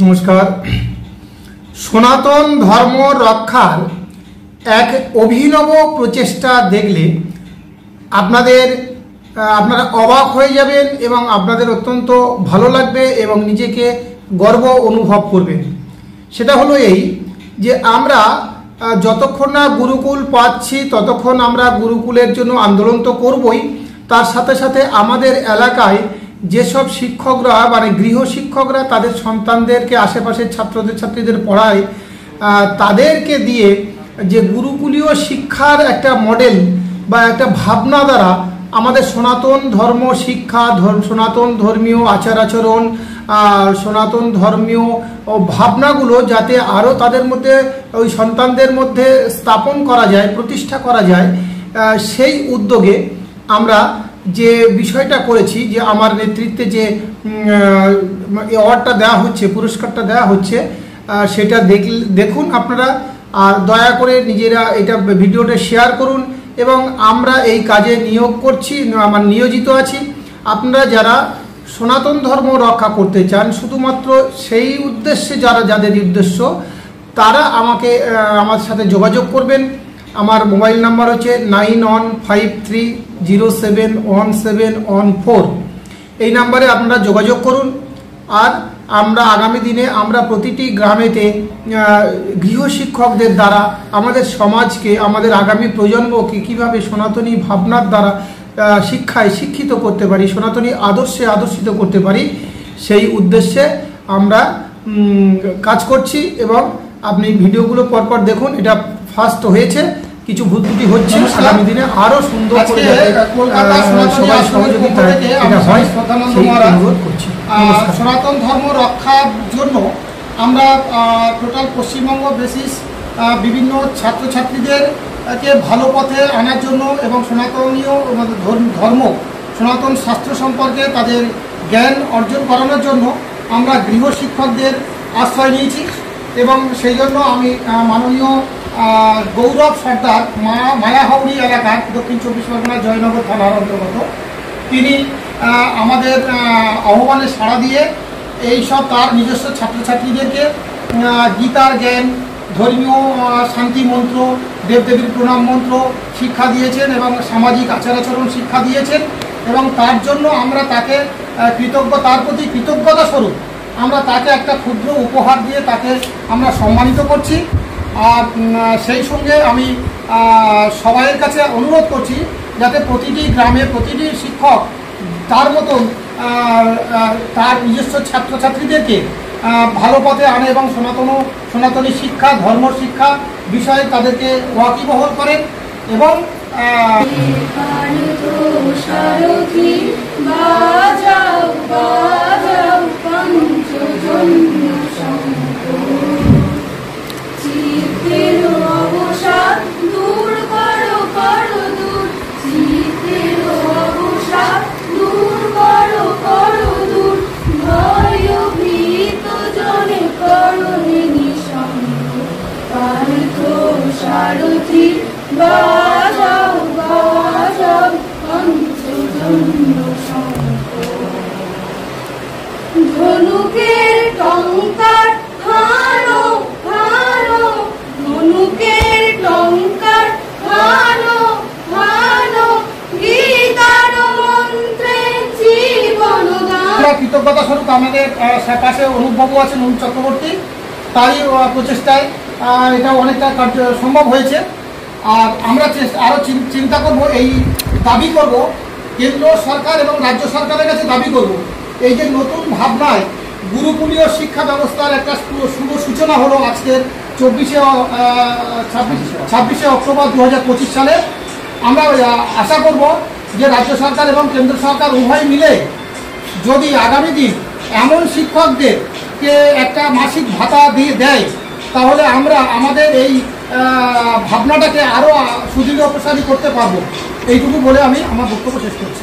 নমস্কার। সনাতন ধর্ম রক্ষার এক অভিনব প্রচেষ্টা দেখলে আপনারা অবাক হয়ে যাবেন এবং আপনাদের অত্যন্ত ভালো লাগবে এবং নিজেকে গর্ব অনুভব করবেন। সেটা হলো এই যে আমরা যতক্ষণ না গুরুকুল পাচ্ছি ততক্ষণ আমরা গুরুকুলের জন্য আন্দোলন তো করবই, তার সাথে সাথে আমাদের এলাকায় যেসব শিক্ষকরা মানে গৃহ শিক্ষকরা তাদের সন্তানদেরকে আশেপাশের ছাত্রীদের পড়ায়, তাদেরকে দিয়ে যে গুরুকুলীয় শিক্ষার একটা মডেল বা একটা ভাবনা দ্বারা আমাদের সনাতন ধর্ম শিক্ষা, সনাতন ধর্মীয় আচার আচরণ, সনাতন ধর্মীয় ভাবনাগুলো যাতে আরও তাদের মধ্যে ওই সন্তানদের মধ্যে স্থাপন করা যায়, প্রতিষ্ঠা করা যায়, সেই উদ্যোগে আমরা যে বিষয়টা করেছি যে আমার নেতৃত্বে যে অ্যাওয়ার্ডটা দেওয়া হচ্ছে, পুরস্কারটা দেওয়া হচ্ছে, সেটা দেখুন আপনারা। আর দয়া করে নিজেরা এটা ভিডিওটা শেয়ার করুন এবং আমরা এই কাজে নিয়োজিত আছি। আপনারা যারা সনাতন ধর্ম রক্ষা করতে চান, শুধুমাত্র সেই উদ্দেশ্যে যাদের উদ্দেশ্য, তারা আমার সাথে যোগাযোগ করবেন। আমার মোবাইল নাম্বার হচ্ছে 9153071714। এই নাম্বারে আপনারা যোগাযোগ করুন। আর আমরা আগামী দিনে প্রতিটি গ্রামেতে গৃহ শিক্ষকদের দ্বারা আমাদের সমাজকে, আমাদের আগামী প্রজন্মকে কীভাবে সনাতনী ভাবনার দ্বারা শিক্ষায় শিক্ষিত করতে পারি, সনাতনী আদর্শে আদর্শিত করতে পারি, সেই উদ্দেশ্যে আমরা কাজ করছি। এবং আপনি ভিডিওগুলো পরপর দেখুন। এটা ফার্স্ট হয়েছে, কিছু ভুল ত্রুটি হচ্ছে, আগামী দিনে আরো সুন্দর করে সবাই সহযোগিতায় এটা হয় সেই অনুরোধ করছি। সনাতন ধর্ম রক্ষার জন্য আমরা টোটাল পশ্চিমবঙ্গ বেসিস বিভিন্ন ছাত্রছাত্রীদেরকে ভালো পথে আনার জন্য এবং সনাতনীয় ধর্ম, সনাতন শাস্ত্র সম্পর্কে তাদের জ্ঞান অর্জন করানোর জন্য আমরা গৃহ শিক্ষকদের আশ্রয় নিয়েছি। এবং সেই জন্য আমি মাননীয় গৌরব সর্দার মায়াহাওড়ি এলাকার দক্ষিণ 24 পরগনা জয়নগর থানার অন্তর্গত, তিনি আমাদের আহ্বানে সাড়া দিয়ে এইসব তার নিজস্ব ছাত্রছাত্রীদেরকে গীতার জ্ঞান, ধর্মীয় শান্তি মন্ত্র, দেবদেবীর প্রণাম মন্ত্র শিক্ষা দিয়েছেন এবং সামাজিক আচার আচরণ শিক্ষা দিয়েছেন। এবং তার জন্য আমরা তাকে তার প্রতি কৃতজ্ঞতা স্বরূপ আমরা তাকে একটা ক্ষুদ্র উপহার দিয়ে তাকে আমরা সম্মানিত করছি। আর সেই সঙ্গে আমি সবাইয়ের কাছে অনুরোধ করছি যাতে প্রতিটি গ্রামে প্রতিটি শিক্ষক তার মতন তার নিজস্ব ছাত্রছাত্রীদেরকে ভালো পথে আনে এবং সনাতনী শিক্ষা, ধর্ম শিক্ষা বিষয়ে তাদেরকে ওয়াকিবহাল করেন। এবং ধনুকের টঙ্কার হানো হানো, ধনুকের টঙ্কার হানো হানো, গীতার মন্ত্রে জীবন দান। কৃতজ্ঞতা স্বরূপ আমাদের পাশে অনুপবাবু আছেন, অনুপ চক্রবর্তী, তারই প্রচেষ্টায় এটা অনেকটা সম্ভব হয়েছে। আর আমরা আরও চিন্তা করব, এই দাবি করব কেন্দ্র সরকার এবং রাজ্য সরকারের কাছে দাবি করব, এই যে নতুন ভাবনায় গুরুকুলীয় শিক্ষা ব্যবস্থার একটা শুভ সূচনা হলো আজকের 26শে অক্টোবর 2025 সালে। আমরা আশা করব যে রাজ্য সরকার এবং কেন্দ্র সরকার উভয় মিলে যদি আগামী দিন এমন শিক্ষকদেরকে একটা মাসিক ভাতা দিয়ে দেয়, তাহলে আমরা আমাদের এই ভাবনাটাকে আরও সুদৃঢ় প্রসারী করতে পারবো। এইটুকু বলে আমি আমার বক্তব্য শেষ করছি।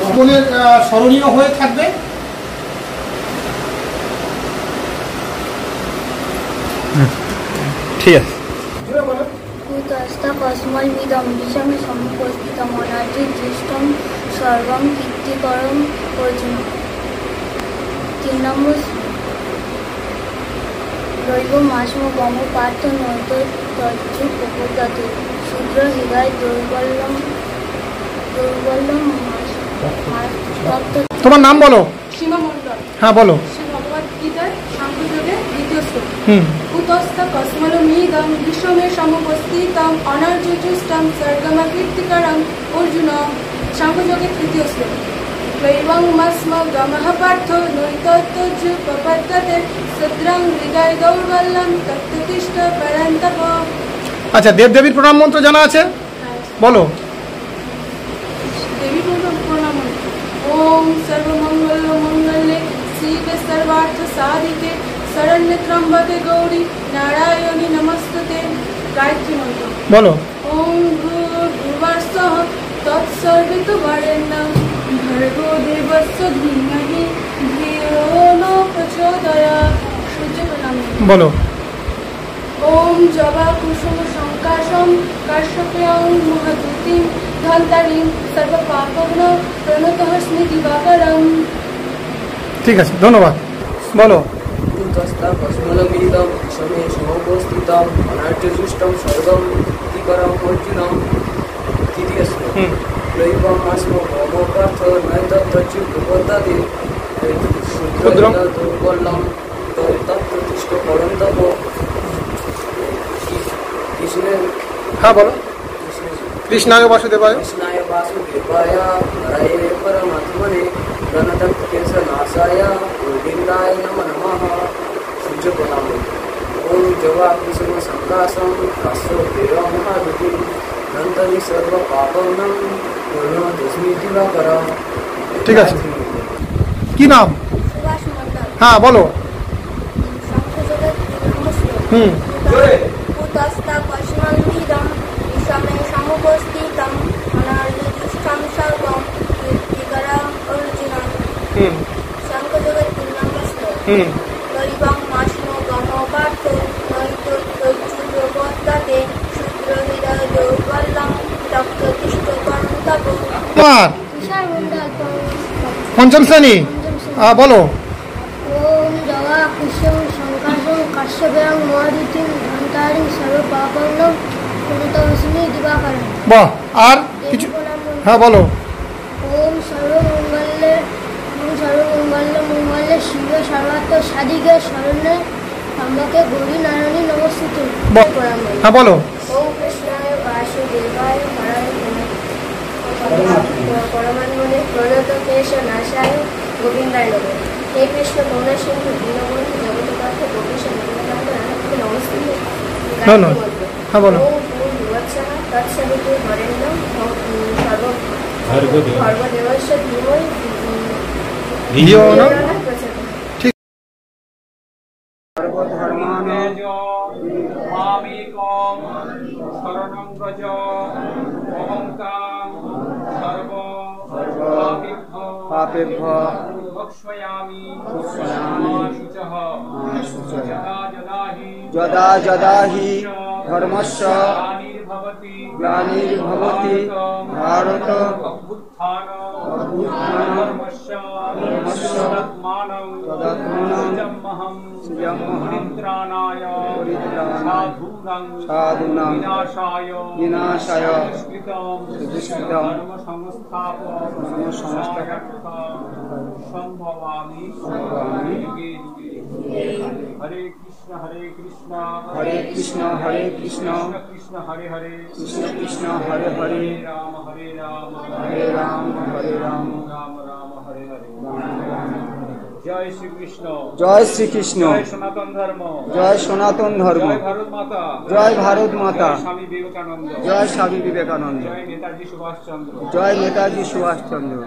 জীবনের স্মরণীয় হয়ে থাকবে। ঠিক আছে। কসমলমিদম বিষমে সমুপস্থিতম অনার্যে দৃষ্টম স্বর্গম কীর্তিকরম অর্জুন। 3 নম্বর দৈব মাসম গম পার্থ নৈত তজ্জু উপদাতে শূদ্র হৃদয় দুর্বলম তোমার নাম বলো। সীমা মণ্ডল। হ্যাঁ বলো। শ্রী ভগবদ গীতার সাংখ্যযোগের দ্বিতীয় শ্লোক। কুতস্থ কসমলমিদম বিশ্বমে সমুপস্থিতম অনার্যজুষ্টম স্বর্গমকীর্তিকরম অর্জুন। সাংখ্যযোগের তৃতীয় শ্লোক। ত্বৈবং মস্ম গমঃ পার্থ নৈতত্তজ্জু প্রপদ্যতে সদ্রং হৃদয় দৌর্বল্যম তত্ত্বতিষ্ঠ পরন্তপ। আচ্ছা, দেবদেবীর প্রণাম মন্ত্র জানা আছে, বলো। দেবী প্রণাম। ওম সর্বমঙ্গল মঙ্গলে শিবে সর্বার্থ সাধিকে শরণ্যে ত্র্যম্বকে গৌরী নারায়ণী নমস্তুতে। গায়ত্রী মন্ত্র বলো। ওম ভূর্ভুবস্সুঃ তৎসবিতুর্বরেণ্যং ভর্গো দেবস্য ধীমহি ধিয়ো ন প্রচোদয়াৎ। সূর্য প্রণাম বলো। ওম জবা কুসুম সংকাশম কাশ্যপেয়ং মহাদূতিম ধন্তারিং সর্বপাপগ্ন প্রণতহস্মি দিবাকরং। ঠিক আছে, ধন্যবাদ। বলো। কুতস্থ কসমলমিদম বিষমে সমুপস্থিতম অনার্যজুষ্টম স্বর্গম কীর্তিকরম অর্জুনম। তৃতীয় শ্লোক। দৈবং মাস্ম গম পার্থ নৈতত্তজ্জু প্রপদ্যতে শূদ্রং দুর্বলম তত্ত্বতিষ্ঠ পরন্তপ। হ্যাঁ বলো। কৃষ্ণায় বাসুদেবায় কৃষ্ণায় বাসুদেবায় হরয়ে পরমাত্মনে গণতৎকেশনাশায় গোবিন্দায় নমো নমঃ। সূর্য প্রণাম। ওম জবা কুসুম সংকাশম কাশ্যপেয়ং মহাদূতিম ধন্তারি সর্বপাপগ্নং প্রণতস্মি দিবাকরং। ঠিক আছে। কি নাম? সুভাষ মণ্ডল। হ্যাঁ বলো। সাংখ্যযোগের 3 নম্বর শ্লোক। কুতস্থ কসমলমিদম বিষমে সমুপস্থিতম অনার্যজুষ্টম স্বর্গম কীর্তিকরম অর্জুন। সাংখ্যযোগের 3 নম্বর শ্লোক। দৈবং মাস্ম গম পার্থ নৈতত্তজ্জু প্রপদ্যতে শূদ্র হৃদয় দৌর্বল্যম তত্ত্বতিষ্ঠ পরন্তপ। তোমার বিশাল মণ্ডল। পঞ্চম শ্রেণী। বলো। ওম জবা কুসুম সংকাশম কাশ্যপেয়ং মহাদূতিম ধন্তারিং সর্বপাপগ্নম প্রণতহস্মি দিবাকরং। বাহ, আর কিছু? হ্যাঁ বলো। ওম সর্বমঙ্গলে শিবে সর্বার্থ সাধিকে শরণ্যে ত্র্যম্বকে গৌরী নারায়ণী নমস্তুতে। হ্যাঁ বলো। ওম কৃষ্ণায় বাসুদেবায় হরয়ে পরমাত্মনে প্রণতকেশনাশায় গোবিন্দায় নমঃ। হে কৃষ্ণ করুণা সিন্ধু দীনবন্ধু জগৎকার্য গোপীশ নমস্তুতে। ধন্যবাদ। হ্যাঁ বলো। ওম ভূর্ভুবস্সুঃ তৎসবিতুর্বরেণ্যং ভর্গদেবস্য ধীমহি ধিয়ো ন প্রচোদয়াৎ। মামেকম শরণং ব্রজ অহং তাং পাপেভ্যো ভক্ষয়ামি শুচঃ যদা যদা হি ধর্মস্য গ্লানির্ভবতি ভারত ধর্মস্য তদাত্মানং সৃজম্যহং পরিত্রাণায় সাধূনাং বিনাশায় সুদুষ্কৃতম ধর্মসংস্থাপনার্থম সম্ভবামি যুগে যুগে। হরে কৃষ্ণ হরে কৃষ্ণ কৃষ্ণ কৃষ্ণ হরে হরে কৃষ্ণ কৃষ্ণ হরে হরে রাম হরে রাম হরে রাম হরে রাম রাম রাম হরে হরে। জয় শ্রীকৃষ্ণ। জয় শ্রীকৃষ্ণ। জয় সনাতন ধর্ম। জয় সনাতন ধর্ম। জয় ভারত মাতা। জয় ভারত মাতা। জয় স্বামী বিবেকানন্দ। জয় স্বামী বিবেকানন্দ। জয় নেতাজি সুভাষচন্দ্র। জয় নেতাজি সুভাষচন্দ্র।